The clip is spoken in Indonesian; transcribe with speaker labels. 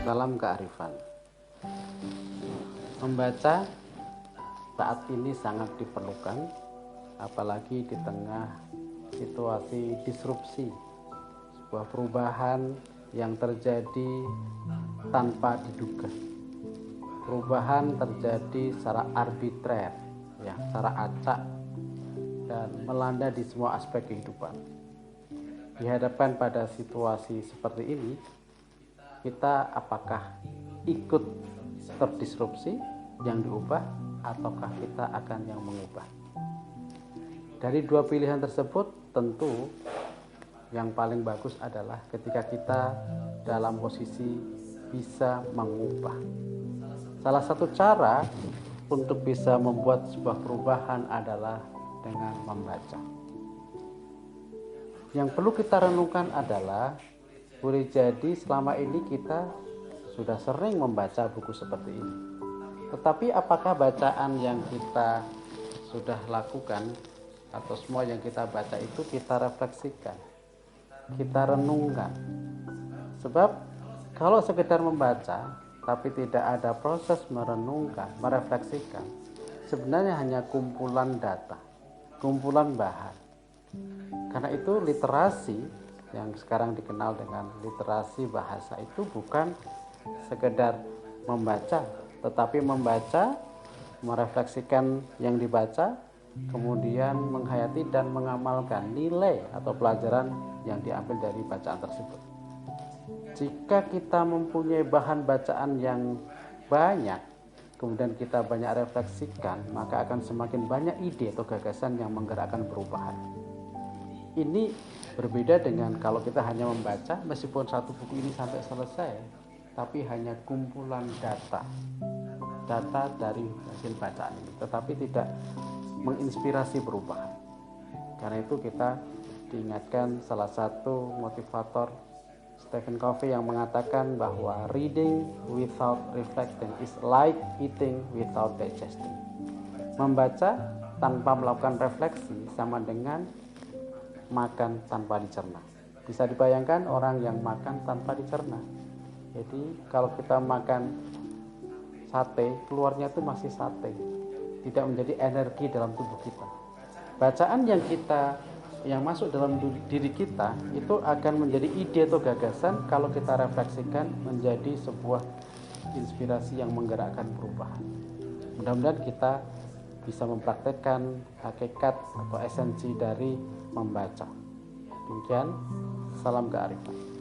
Speaker 1: Salam kearifan. Membaca saat ini sangat diperlukan, apalagi di tengah situasi disrupsi, sebuah perubahan yang terjadi tanpa diduga. Perubahan terjadi secara arbitrer, secara acak, dan melanda di semua aspek kehidupan. Dihadapkan pada situasi seperti ini, kita apakah ikut terdisrupsi yang diubah, ataukah kita akan yang mengubah? Dari dua pilihan tersebut, tentu yang paling bagus adalah ketika kita dalam posisi bisa mengubah. Salah satu cara untuk bisa membuat sebuah perubahan adalah dengan membaca. Yang perlu kita renungkan adalah, boleh jadi selama ini kita sudah sering membaca buku seperti ini. Tetapi apakah bacaan yang kita sudah lakukan atau semua yang kita baca itu kita refleksikan, kita renungkan? Sebab kalau sekedar membaca tapi tidak ada proses merenungkan, merefleksikan, sebenarnya hanya kumpulan data, kumpulan bahan. Karena itu literasi yang sekarang dikenal dengan literasi bahasa itu bukan sekedar membaca, tetapi membaca, merefleksikan yang dibaca, kemudian menghayati dan mengamalkan nilai atau pelajaran yang diambil dari bacaan tersebut. Jika kita mempunyai bahan bacaan yang banyak, kemudian kita banyak refleksikan, maka akan semakin banyak ide atau gagasan yang menggerakkan perubahan. Ini berbeda dengan kalau kita hanya membaca, meskipun satu buku ini sampai selesai, tapi hanya kumpulan data dari hasil bacaan ini, tetapi tidak menginspirasi perubahan. Karena itu kita diingatkan salah satu motivator Stephen Covey yang mengatakan bahwa reading without reflecting is like eating without digesting. Membaca tanpa melakukan refleksi sama dengan makan tanpa dicerna. Bisa dibayangkan orang yang makan tanpa dicerna. Jadi kalau kita makan sate, keluarnya itu masih sate, tidak menjadi energi dalam tubuh kita. Bacaan yang masuk dalam diri kita itu akan menjadi ide atau gagasan kalau kita refleksikan menjadi sebuah inspirasi yang menggerakkan perubahan. Mudah-mudahan kita bisa mempraktekkan hakikat atau esensi dari membaca. Demikian, salam kearifan.